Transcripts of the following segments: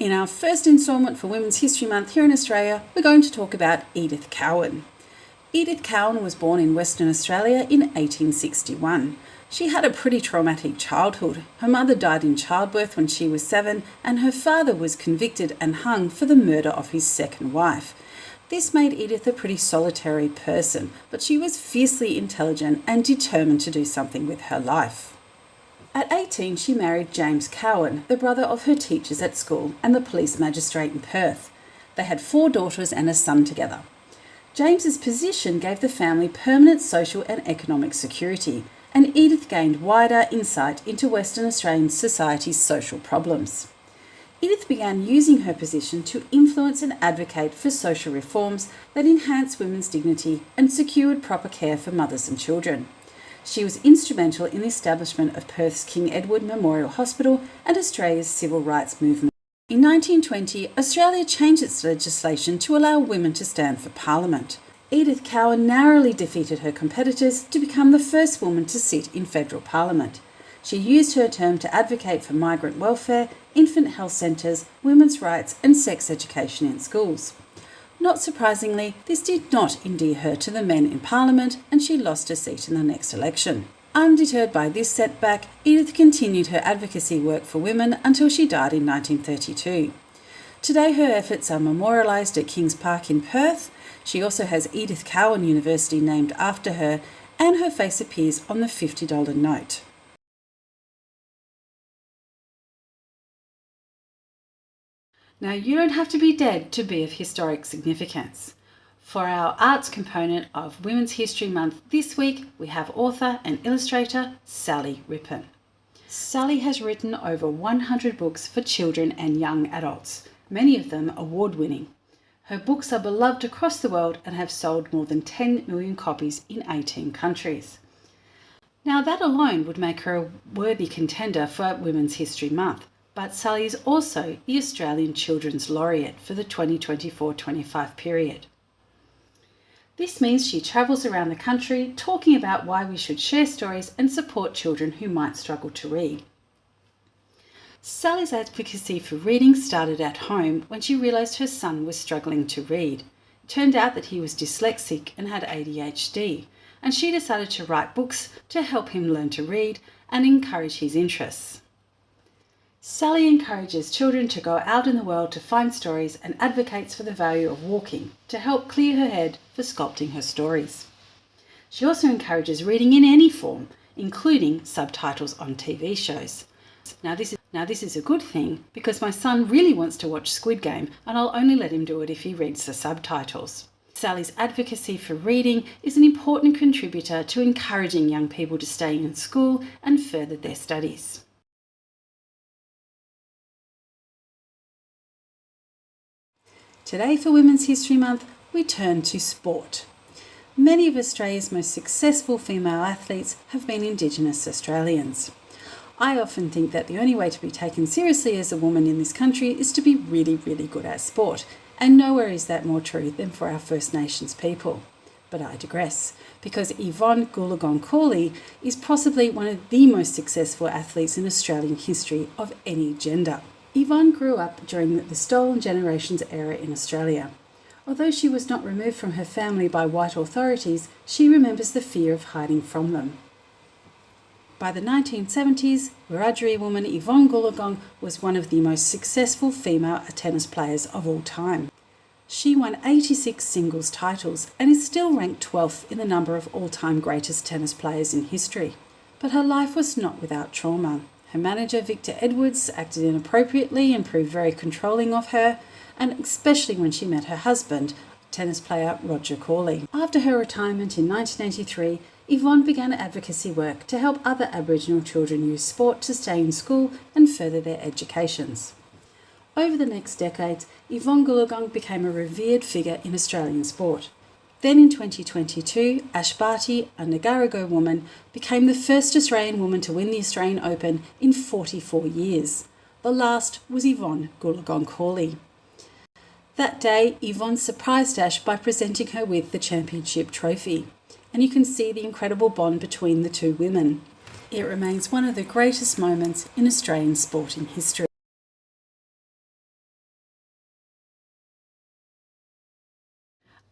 In our first instalment for Women's History Month here in Australia, we're going to talk about Edith Cowan. Edith Cowan was born in Western Australia in 1861. She had a pretty traumatic childhood. Her mother died in childbirth when she was 7, and her father was convicted and hung for the murder of his second wife. This made Edith a pretty solitary person, but she was fiercely intelligent and determined to do something with her life. At 18, she married James Cowan, the brother of her teachers at school and the police magistrate in Perth. They had 4 daughters and a son together. James's position gave the family permanent social and economic security, and Edith gained wider insight into Western Australian society's social problems. Edith began using her position to influence and advocate for social reforms that enhanced women's dignity and secured proper care for mothers and children. She was instrumental in the establishment of Perth's King Edward Memorial Hospital and Australia's civil rights movement. In 1920, Australia changed its legislation to allow women to stand for Parliament. Edith Cowan narrowly defeated her competitors to become the first woman to sit in federal Parliament. She used her term to advocate for migrant welfare, infant health centres, women's rights and sex education in schools. Not surprisingly, this did not endear her to the men in Parliament, and she lost her seat in the next election. Undeterred by this setback, Edith continued her advocacy work for women until she died in 1932. Today her efforts are memorialised at Kings Park in Perth. She also has Edith Cowan University named after her, and her face appears on the $50 note. Now, you don't have to be dead to be of historic significance. For our arts component of Women's History Month this week, we have author and illustrator Sally Rippin. Sally has written over 100 books for children and young adults, many of them award-winning. Her books are beloved across the world and have sold more than 10 million copies in 18 countries. Now, that alone would make her a worthy contender for Women's History Month. But Sally is also the Australian Children's Laureate for the 2024-25 period. This means she travels around the country talking about why we should share stories and support children who might struggle to read. Sally's advocacy for reading started at home when she realised her son was struggling to read. It turned out that he was dyslexic and had ADHD, and she decided to write books to help him learn to read and encourage his interests. Sally encourages children to go out in the world to find stories and advocates for the value of walking to help clear her head for sculpting her stories. She also encourages reading in any form, including subtitles on TV shows. Now this is a good thing because my son really wants to watch Squid Game, and I'll only let him do it if he reads the subtitles. Sally's advocacy for reading is an important contributor to encouraging young people to stay in school and further their studies. Today for Women's History Month, we turn to sport. Many of Australia's most successful female athletes have been Indigenous Australians. I often think that the only way to be taken seriously as a woman in this country is to be really, really good at sport, and nowhere is that more true than for our First Nations people. But I digress, because Evonne Goolagong Cawley is possibly one of the most successful athletes in Australian history of any gender. Evonne grew up during the Stolen Generations era in Australia. Although she was not removed from her family by white authorities, she remembers the fear of hiding from them. By the 1970s, Wiradjuri woman Evonne Goolagong was one of the most successful female tennis players of all time. She won 86 singles titles and is still ranked 12th in the number of all-time greatest tennis players in history. But her life was not without trauma. Her manager, Victor Edwards, acted inappropriately and proved very controlling of her, and especially when she met her husband, tennis player Roger Cawley. After her retirement in 1983, Evonne began advocacy work to help other Aboriginal children use sport to stay in school and further their educations. Over the next decades, Evonne Goolagong became a revered figure in Australian sport. Then in 2022, Ash Barty, a Ngarigo woman, became the first Australian woman to win the Australian Open in 44 years. The last was Evonne Goolagong Cawley. That day, Evonne surprised Ash by presenting her with the championship trophy, and you can see the incredible bond between the two women. It remains one of the greatest moments in Australian sporting history.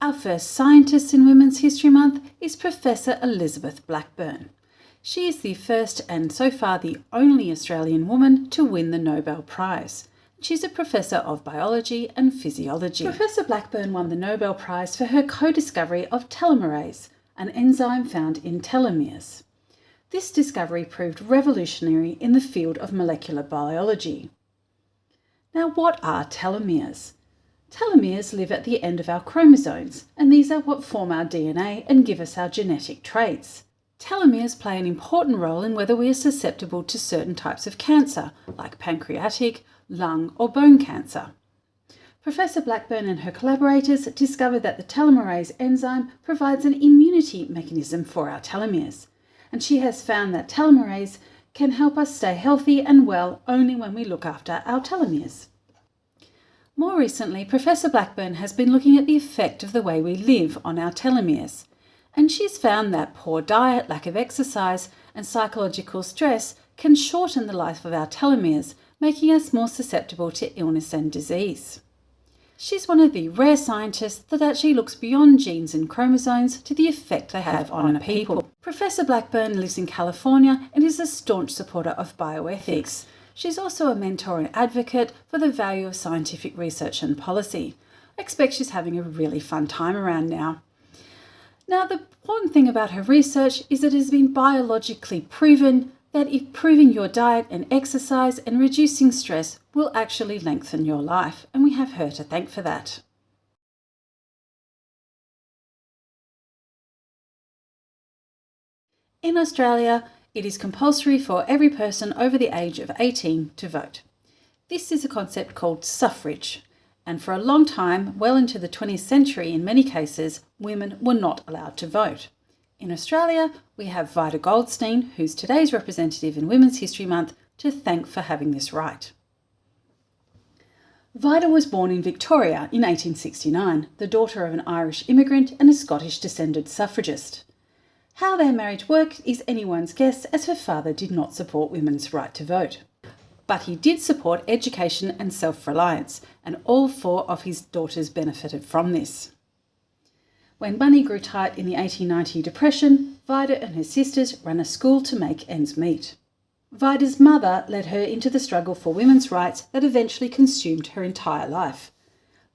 Our first scientist in Women's History Month is Professor Elizabeth Blackburn. She is the first and so far the only Australian woman to win the Nobel Prize. She's a professor of biology and physiology. Professor Blackburn won the Nobel Prize for her co-discovery of telomerase, an enzyme found in telomeres. This discovery proved revolutionary in the field of molecular biology. Now, what are telomeres? Telomeres live at the end of our chromosomes, and these are what form our DNA and give us our genetic traits. Telomeres play an important role in whether we are susceptible to certain types of cancer, like pancreatic, lung or bone cancer. Professor Blackburn and her collaborators discovered that the telomerase enzyme provides an immunity mechanism for our telomeres, and she has found that telomerase can help us stay healthy and well only when we look after our telomeres. More recently, Professor Blackburn has been looking at the effect of the way we live on our telomeres, and she's found that poor diet, lack of exercise, and psychological stress can shorten the life of our telomeres, making us more susceptible to illness and disease. She's one of the rare scientists that actually looks beyond genes and chromosomes to the effect they have on people. Professor Blackburn lives in California and is a staunch supporter of bioethics. She's also a mentor and advocate for the value of scientific research and policy. I expect she's having a really fun time around now. Now, the important thing about her research is that it has been biologically proven that improving your diet and exercise and reducing stress will actually lengthen your life, and we have her to thank for that. In Australia, it is compulsory for every person over the age of 18 to vote. This is a concept called suffrage, and for a long time, well into the 20th century in many cases, women were not allowed to vote. In Australia, we have Vida Goldstein, who's today's representative in Women's History Month, to thank for having this right. Vida was born in Victoria in 1869, the daughter of an Irish immigrant and a Scottish-descended suffragist. How their marriage worked is anyone's guess, as her father did not support women's right to vote. But he did support education and self-reliance, and all four of his daughters benefited from this. When money grew tight in the 1890 Depression, Vida and her sisters ran a school to make ends meet. Vida's mother led her into the struggle for women's rights that eventually consumed her entire life.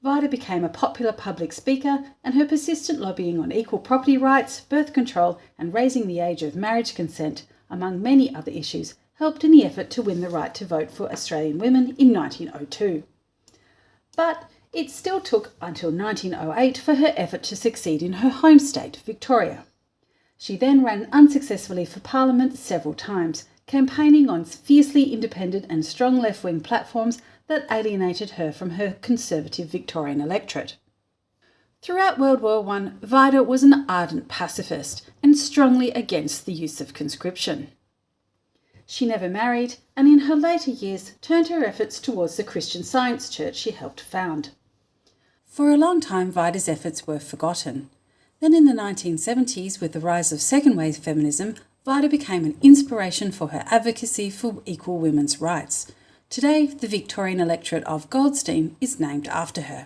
Vida became a popular public speaker, and her persistent lobbying on equal property rights, birth control, and raising the age of marriage consent, among many other issues, helped in the effort to win the right to vote for Australian women in 1902. But it still took until 1908 for her effort to succeed in her home state, Victoria. She then ran unsuccessfully for Parliament several times, campaigning on fiercely independent and strong left-wing platforms that alienated her from her conservative Victorian electorate. Throughout World War I, Vida was an ardent pacifist and strongly against the use of conscription. She never married, and in her later years turned her efforts towards the Christian Science church she helped found. For a long time, Vida's efforts were forgotten. Then in the 1970s, with the rise of second-wave feminism, Vida became an inspiration for her advocacy for equal women's rights. Today, the Victorian electorate of Goldstein is named after her.